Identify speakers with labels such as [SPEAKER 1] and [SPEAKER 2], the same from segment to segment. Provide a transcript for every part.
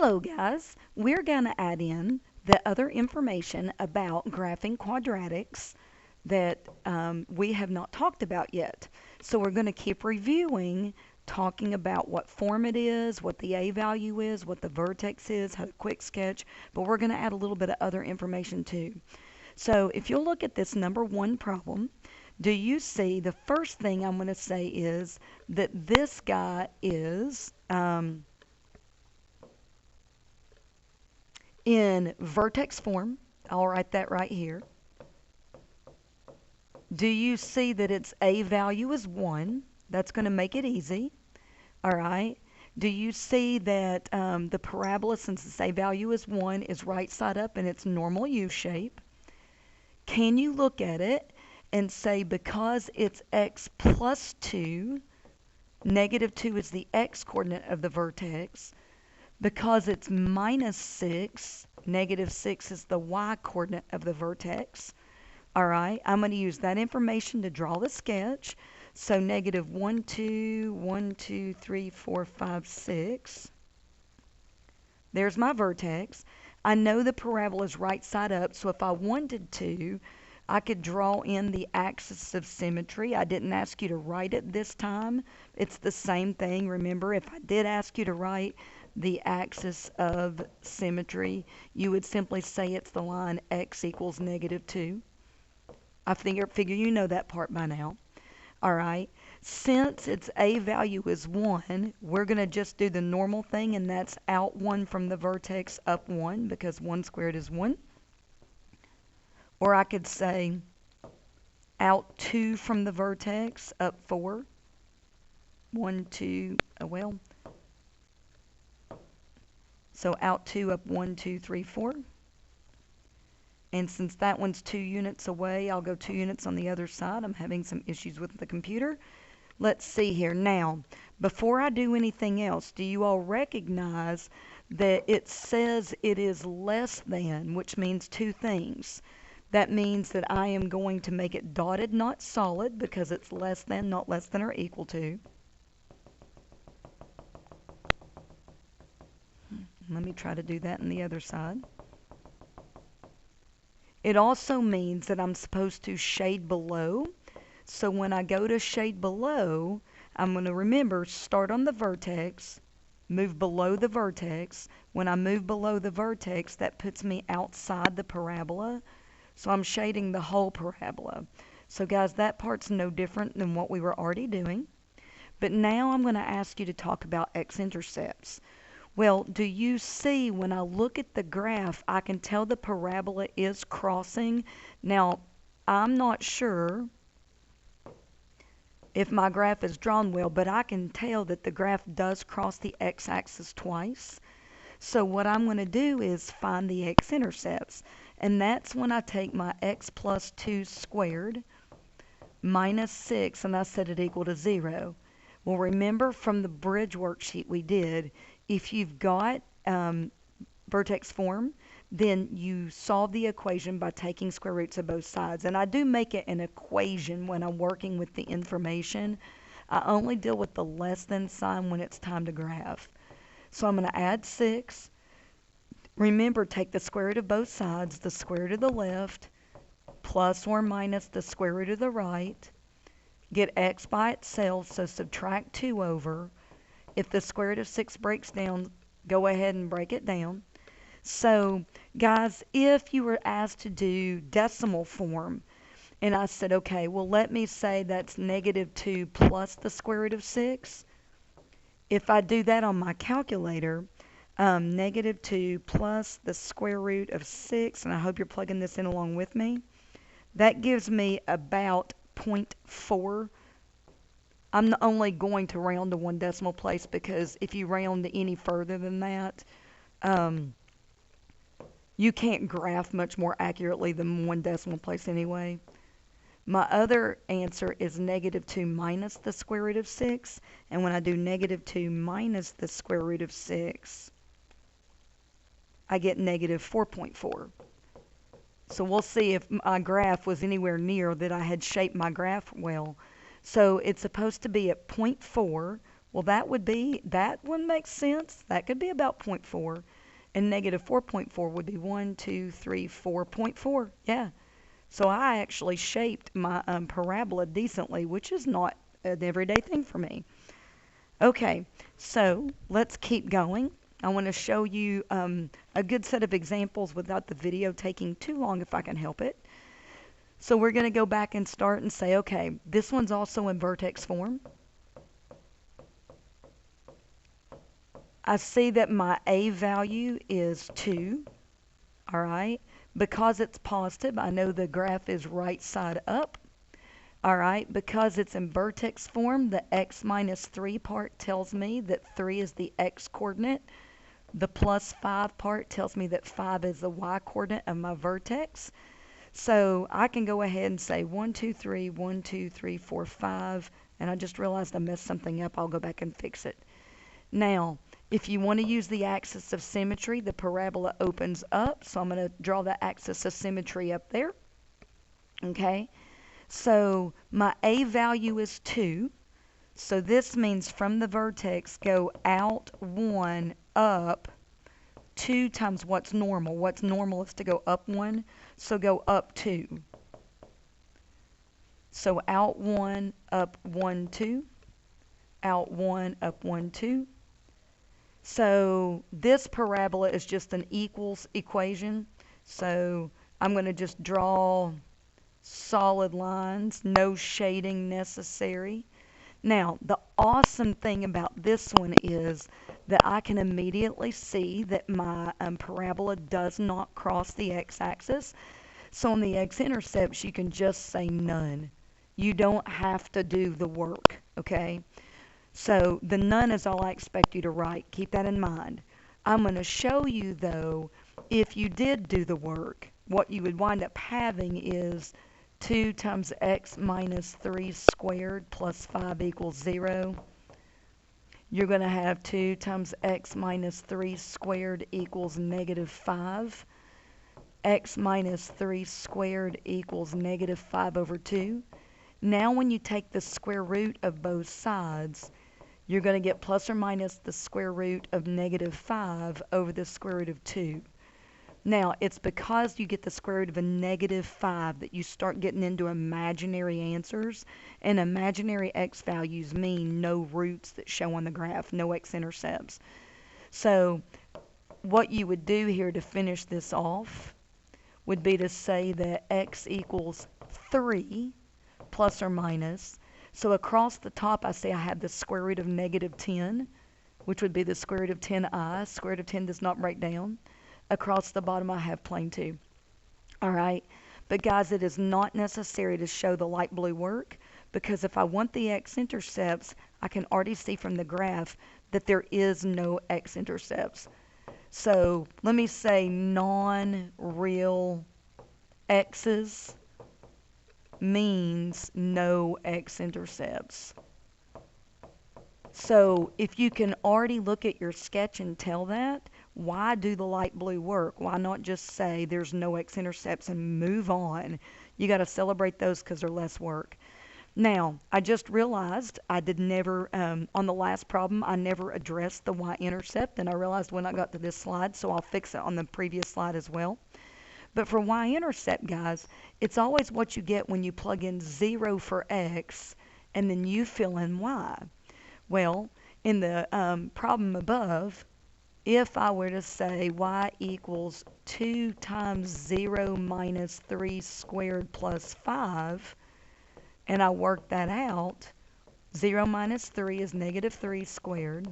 [SPEAKER 1] Hello guys, we're going to add in the other information about graphing quadratics that we have not talked about yet. So we're going to keep reviewing, talking about what form it is, what the A value is, what the vertex is, how to quick sketch, but we're going to add a little bit of other information too. So if you'll look at this number 1 problem, do you see the first thing I'm going to say is that this guy is in vertex form. I'll write that right here. Do you see that its A value is 1? That's going to make it easy. All right. Do you see that the parabola, since its A value is 1, is right side up in its normal U shape? Can you look at it and say because it's x plus 2, negative 2 is the x coordinate of the vertex. Because it's minus 6, negative 6 is the y coordinate of the vertex. All right, I'm going to use that information to draw the sketch. So negative 1, 2, 1, 2, 3, 4, 5, 6. There's my vertex. I know the parabola is right side up, so if I wanted to, I could draw in the axis of symmetry. I didn't ask you to write it this time. It's the same thing. Remember, if I did ask you to write the axis of symmetry, you would simply say it's the line x equals negative 2. I figure you know that part by now. All right. Since its A value is 1, we're going to just do the normal thing, and that's out 1 from the vertex, up 1, because 1 squared is 1. Or I could say out 2 from the vertex, up 4. 1, 2, well. So out 2, up 1, 2, 3, 4. And since that one's 2 units away, I'll go 2 units on the other side. I'm having some issues with the computer. Let's see here. Now, before I do anything else, do you all recognize that it says it is less than, which means 2 things. That means that I am going to make it dotted, not solid, because it's less than, not less than or equal to. Let me try to do that on the other side. It also means that I'm supposed to shade below. So when I go to shade below, I'm going to remember, start on the vertex, move below the vertex. When I move below the vertex, that puts me outside the parabola. So I'm shading the whole parabola. So guys, that part's no different than what we were already doing. But now I'm going to ask you to talk about X-Intercepts. Well, do you see when I look at the graph, I can tell the parabola is crossing. Now, I'm not sure if my graph is drawn well, but I can tell that the graph does cross the x-axis twice. So what I'm going to do is find the x-intercepts. And that's when I take my x plus 2 squared minus 6, and I set it equal to 0. Well, remember from the bridge worksheet we did, if you've got vertex form, then you solve the equation by taking square roots of both sides. And I do make it an equation when I'm working with the information. I only deal with the less than sign when it's time to graph. So I'm going to add 6. Remember, take the square root of both sides, the square root of the left, plus or minus the square root of the right. Get x by itself, so subtract 2 over. If the square root of 6 breaks down, go ahead and break it down. So, guys, if you were asked to do decimal form, and I said, okay, well, let me say that's negative 2 plus the square root of 6. If I do that on my calculator, negative 2 plus the square root of 6, and I hope you're plugging this in along with me, that gives me about 0.4. I'm only going to round to 1 decimal place because if you round to any further than that, you can't graph much more accurately than 1 decimal place anyway. My other answer is negative 2 minus the square root of 6. And when I do negative 2 minus the square root of 6, I get negative 4.4. So we'll see if my graph was anywhere near that I had shaped my graph well. So it's supposed to be at 0.4, Well, that one makes sense. That could be about 0.4. And negative 4.4 would be 1, 2, 3, 4.4. Yeah. So I actually shaped my parabola decently, which is not an everyday thing for me. Okay, so let's keep going. I want to show you a good set of examples without the video taking too long if I can help it. So we're going to go back and start and say, okay, this one's also in vertex form. I see that my A value is 2. All right. Because it's positive, I know the graph is right side up. All right. Because it's in vertex form, the x minus 3 part tells me that 3 is the x coordinate. The plus 5 part tells me that 5 is the y coordinate of my vertex. So I can go ahead and say 1, 2, 3, 1, 2, 3, 4, 5. And I just realized I messed something up. I'll go back and fix it. Now, if you want to use the axis of symmetry, the parabola opens up. So I'm going to draw the axis of symmetry up there. Okay. So my A value is 2. So this means from the vertex, go out 1, up 2 times what's normal. What's normal is to go up 1. So go up 2. So out 1, up 1, 2. Out 1, up 1, 2. So this parabola is just an equals equation. So I'm going to just draw solid lines, no shading necessary. Now, the awesome thing about this one is that I can immediately see that my parabola does not cross the x-axis. So on the x-intercepts, you can just say none. You don't have to do the work, okay? So the none is all I expect you to write. Keep that in mind. I'm going to show you, though, if you did do the work, what you would wind up having is 2 times x minus 3 squared plus 5 equals 0. You're going to have 2 times x minus 3 squared equals negative 5. X minus 3 squared equals negative 5 over 2. Now when you take the square root of both sides, you're going to get plus or minus the square root of negative 5 over the square root of 2. Now, it's because you get the square root of a negative 5 that you start getting into imaginary answers. And imaginary x values mean no roots that show on the graph, no x-intercepts. So what you would do here to finish this off would be to say that x equals 3 plus or minus. So across the top, I say I have the square root of negative 10, which would be the square root of 10i. Square root of 10 does not break down. Across the bottom, I have plane 2. All right. But guys, it is not necessary to show the light blue work, because if I want the x-intercepts, I can already see from the graph that there is no x-intercepts. So let me say non-real x's means no x-intercepts. So if you can already look at your sketch and tell that, why do the light blue work? Why not just say there's no x-intercepts and move on? You got to celebrate those because they're less work. Now, I just realized I did never, on the last problem, I never addressed the y-intercept, and I realized when I got to this slide, so I'll fix it on the previous slide as well. But for y-intercept, guys, it's always what you get when you plug in 0 for x and then you fill in y. Well, in the problem above, if I were to say y equals 2 times 0 minus 3 squared plus 5, and I work that out, 0 minus 3 is negative 3 squared.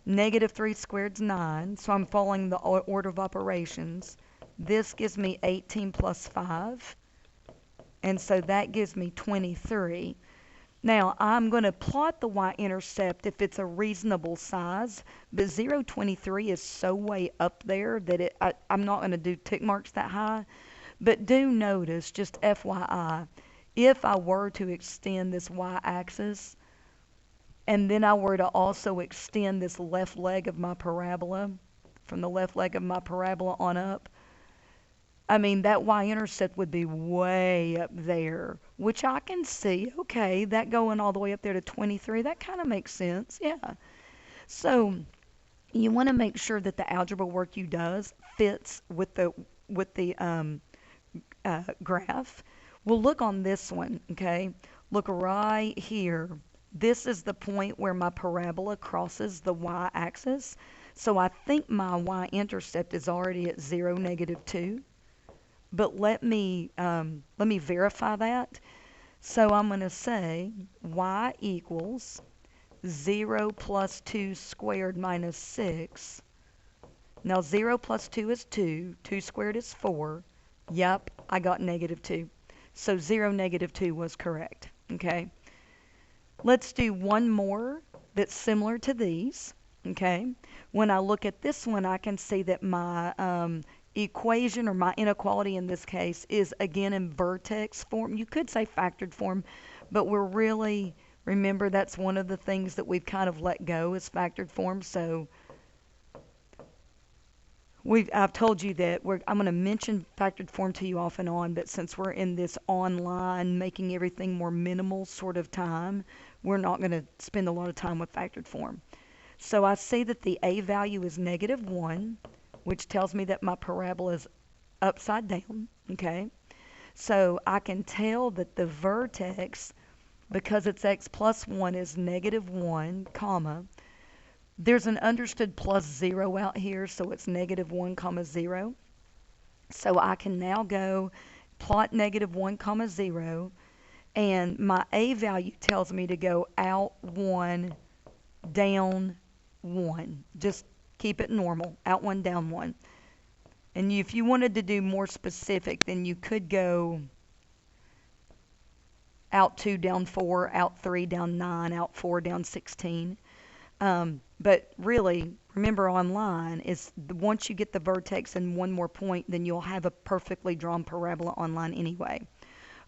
[SPEAKER 1] Negative 3 squared is 9, so I'm following the order of operations. This gives me 18 plus 5, and so that gives me 23. Now, I'm going to plot the y-intercept if it's a reasonable size, but 0.23 is so way up there that I'm not going to do tick marks that high. But do notice, just FYI, if I were to extend this y-axis, and then I were to also extend this left leg of my parabola, from the left leg of my parabola on up, I mean, that y-intercept would be way up there, which I can see. Okay, that going all the way up there to 23, that kind of makes sense. Yeah. So you want to make sure that the algebra work you does fits with the graph. Well, look on this one, okay? Look right here. This is the point where my parabola crosses the y-axis. So I think my y-intercept is already at 0, -2. But let me verify that. So I'm going to say y equals 0 plus 2 squared minus 6. Now 0 plus 2 is 2. 2 squared is 4. Yep, I got -2. So 0, -2 was correct. Okay. Let's do one more that's similar to these. Okay. When I look at this one, I can see that my equation, or my inequality in this case, is again in vertex form. You could say factored form, but we're really, remember, that's one of the things that we've kind of let go is factored form. So I've told you that I'm going to mention factored form to you off and on, but since we're in this online, making everything more minimal sort of time, we're not going to spend a lot of time with factored form. So I see that the a value is -1, which tells me that my parabola is upside down. Okay, so I can tell that the vertex, because it's x plus 1, is -1, comma. There's an understood plus 0 out here, so it's -1, comma 0. So I can now go plot -1, comma 0, and my a value tells me to go out 1, down 1. Just keep it normal, out 1, down 1. And if you wanted to do more specific, then you could go out 2, down 4, out 3, down 9, out 4, down 16. But really, remember online, is once you get the vertex and one more point, then you'll have a perfectly drawn parabola online anyway.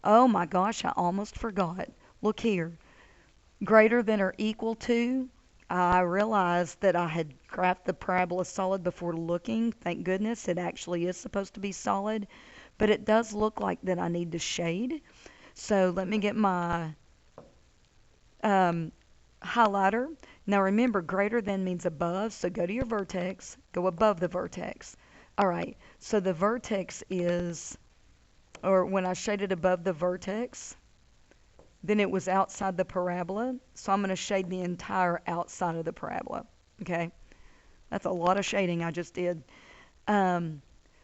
[SPEAKER 1] Oh my gosh, I almost forgot. Look here. Greater than or equal to, I realized that I had graphed the parabola solid before looking. Thank goodness, it actually is supposed to be solid. But it does look like that I need to shade. So let me get my highlighter. Now remember, greater than means above, so go to your vertex, go above the vertex. All right, so the vertex is, or when I shaded above the vertex, then it was outside the parabola, so I'm going to shade the entire outside of the parabola. Okay, that's a lot of shading I just did.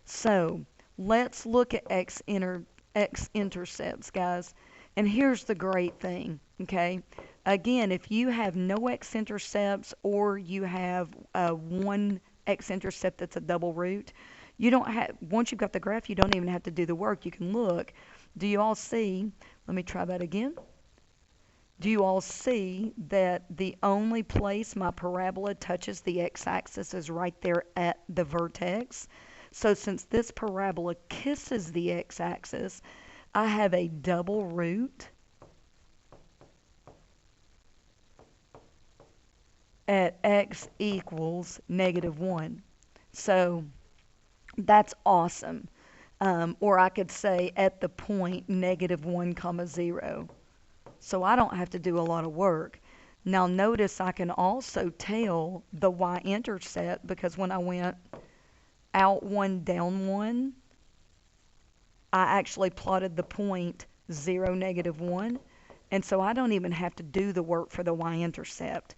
[SPEAKER 1] So let's look at X-intercepts, guys. And here's the great thing, okay? Again, if you have no X-intercepts, or you have one X-intercept that's a double root, you don't have, once you've got the graph, you don't even have to do the work. You can look. Do you all see? Let me try that again. Do you all see that the only place my parabola touches the x-axis is right there at the vertex? So since this parabola kisses the x-axis, I have a double root at x equals -1. So that's awesome. Or I could say at the point -1, comma 0. So I don't have to do a lot of work. Now notice I can also tell the y-intercept, because when I went out 1, down 1, I actually plotted the point 0, -1. And so I don't even have to do the work for the y-intercept.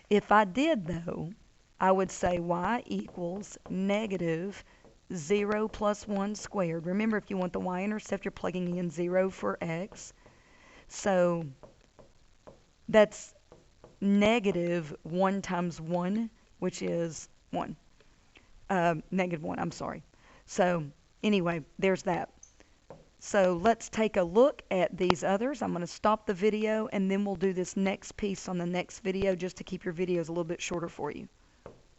[SPEAKER 1] If I did, though, I would say y equals -0 plus 1 squared. Remember, if you want the y-intercept, you're plugging in 0 for x. So that's -1 times 1, which is 1. -1, I'm sorry. So anyway, there's that. So let's take a look at these others. I'm going to stop the video, and then we'll do this next piece on the next video, just to keep your videos a little bit shorter for you.